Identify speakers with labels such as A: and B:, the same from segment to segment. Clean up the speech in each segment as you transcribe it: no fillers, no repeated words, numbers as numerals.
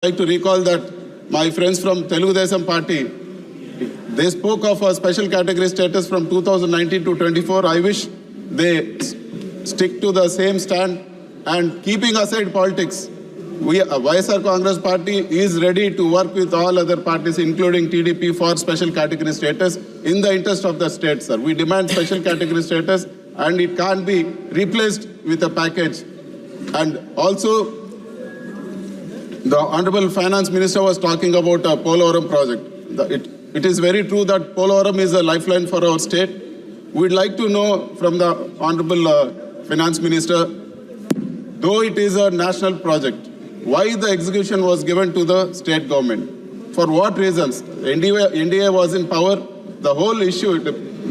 A: like to recall that my friends from Telugu Desam Party, they spoke of a special category status from 2019 to 24. I wish they stick to the same stand and keeping aside politics. YSR Congress Party is ready to work with all other parties, including TDP, for special category status in the interest of the state, sir. We demand special category status and it can't be replaced with a package. And also, the Honorable Finance Minister was talking about a Polavaram project. It is very true that Polavaram is a lifeline for our state. We'd like to know from the Honorable Finance Minister, though it is a national project, why the execution was given to the state government? For what reasons? NDA was in power. The whole issue,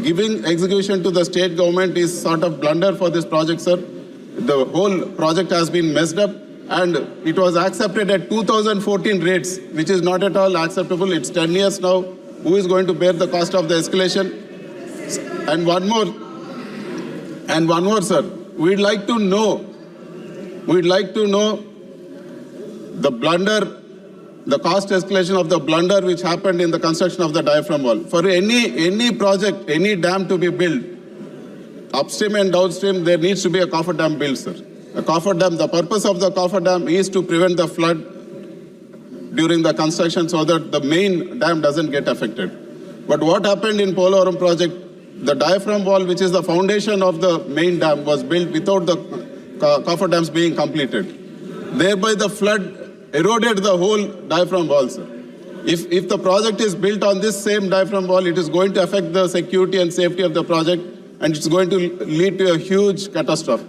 A: giving execution to the state government is sort of blunder for this project, sir. The whole project has been messed up and it was accepted at 2014 rates, which is not at all acceptable. It's 10 years now. Who is going to bear the cost of the escalation? And one more, sir. We'd like to know the blunder, the cost escalation of the blunder which happened in the construction of the diaphragm wall. For any project, any dam to be built, upstream and downstream, there needs to be a coffer dam built, sir. A coffer dam, the purpose of the coffer dam is to prevent the flood during the construction so that the main dam doesn't get affected. But what happened in Polavaram project, the diaphragm wall, which is the foundation of the main dam, was built without the coffer dams being completed. Thereby the flood eroded the whole diaphragm wall, sir. If the project is built on this same diaphragm wall, it is going to affect the security and safety of the project and it's going to lead to a huge catastrophe.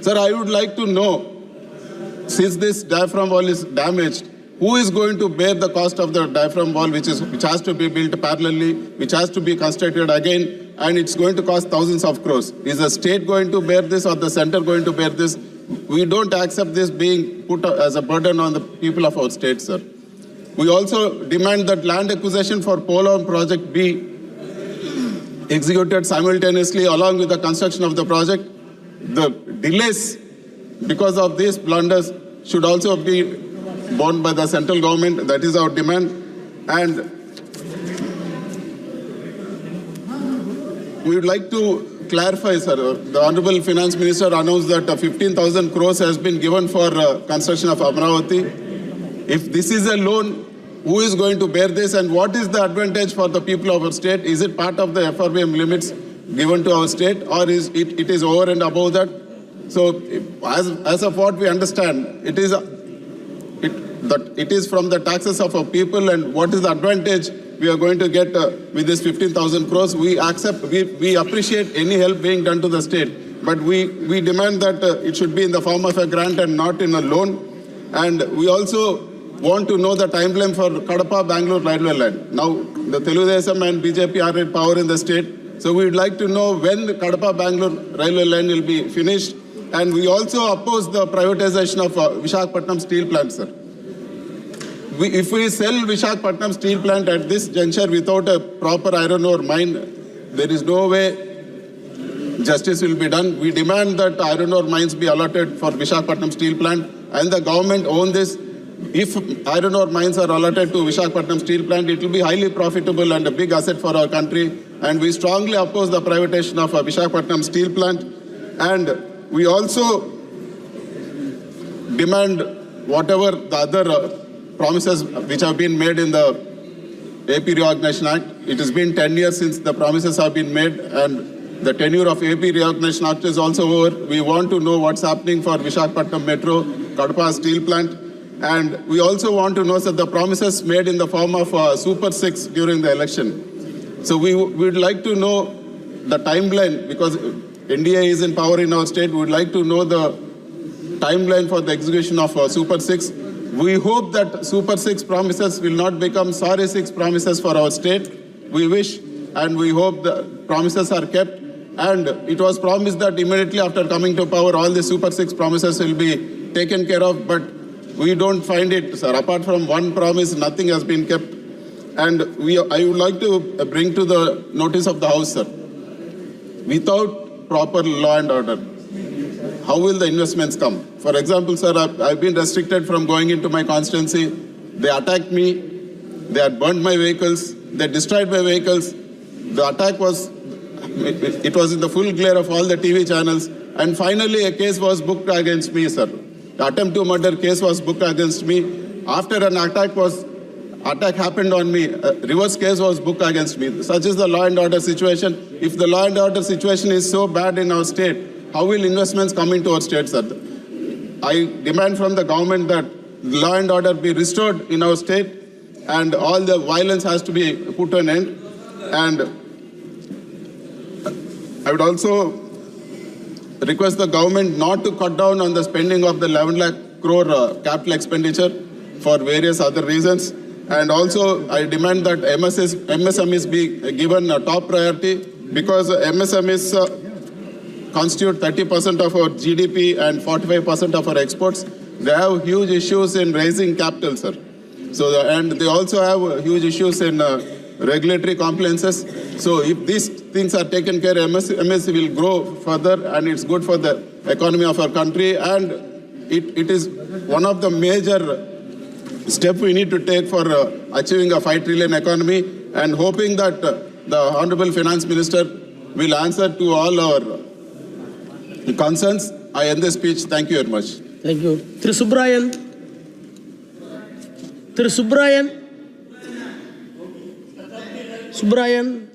A: Sir, I would like to know, since this diaphragm wall is damaged, who is going to bear the cost of the diaphragm wall which has to be built parallelly, which has to be constructed again, and it's going to cost thousands of crores? Is the state going to bear this or the center going to bear this? We don't accept this being put as a burden on the people of our state, sir. We also demand that land acquisition for Polavaram project be executed simultaneously along with the construction of the project. The delays because of these blunders should also be borne by the central government. That is our demand. And we would like to clarify, sir. The Honorable Finance Minister announced that 15,000 crores has been given for construction of Amaravati. If this is a loan, who is going to bear this and what is the advantage for the people of our state? Is it part of the FRBM limits given to our state or is it is over and above that? So as of what we understand, it is from the taxes of our people, and what is the advantage we are going to get with this 15,000 crores? We appreciate any help being done to the state, but we demand that it should be in the form of a grant and not in a loan. And we also want to know the timeline for Kadapa-Bangalore railway line. Now, the Telugu Desam and BJP are in power in the state, so we would like to know when the Kadapa-Bangalore railway line will be finished. And we also oppose the privatization of Visakhapatnam steel plant, sir. If we sell Visakhapatnam steel plant at this juncture without a proper iron ore mine, there is no way justice will be done. We demand that iron ore mines be allotted for Visakhapatnam steel plant and the government own this. If iron ore mines are allotted to Visakhapatnam steel plant, it will be highly profitable and a big asset for our country. And we strongly oppose the privatization of Visakhapatnam steel plant. And we also demand whatever the other promises which have been made in the AP Reorganization Act. It has been 10 years since the promises have been made and the tenure of AP Reorganization Act is also over. We want to know what's happening for Visakhapatnam Metro, Kadapa steel plant. And we also want to know that the promises made in the form of Super 6 during the election. So we would like to know the timeline, because NDA is in power in our state. We would like to know the timeline for the execution of Super 6. We hope that Super 6 promises will not become Sorry 6 promises for our state. We wish and we hope the promises are kept. And it was promised that immediately after coming to power, all the Super 6 promises will be taken care of. But we don't find it, sir. Apart from one promise, nothing has been kept. And I would like to bring to the notice of the House, sir. Without proper law and order, how will the investments come? For example, sir, I've been restricted from going into my constituency They attacked me. They had burned my vehicles. They destroyed my vehicles. The attack was, it was in the full glare of all the TV channels. And finally, a case was booked against me, sir. The attempt to murder case was booked against me. After an attack happened on me, a reverse case was booked against me. Such is the law and order situation. If the law and order situation is so bad in our state, how will investments come into our state, sir? I demand from the government that law and order be restored in our state and all the violence has to be put to an end. And I would also request the government not to cut down on the spending of the 11 lakh crore capital expenditure for various other reasons. And also I demand that MSMEs be given a top priority because MSMEs constitute 30% of our GDP and 45% of our exports. They have huge issues in raising capital, sir. So, and they also have huge issues in regulatory compliances. So if these things are taken care of, MSME will grow further and it's good for the economy of our country. And it is one of the major steps we need to take for achieving a 5 trillion economy and hoping that the Honorable Finance Minister will answer to all our concerns. I end this speech. Thank you very much.
B: Thank you. Thiru Subrayan. Thiru Subrayan. Subrayan.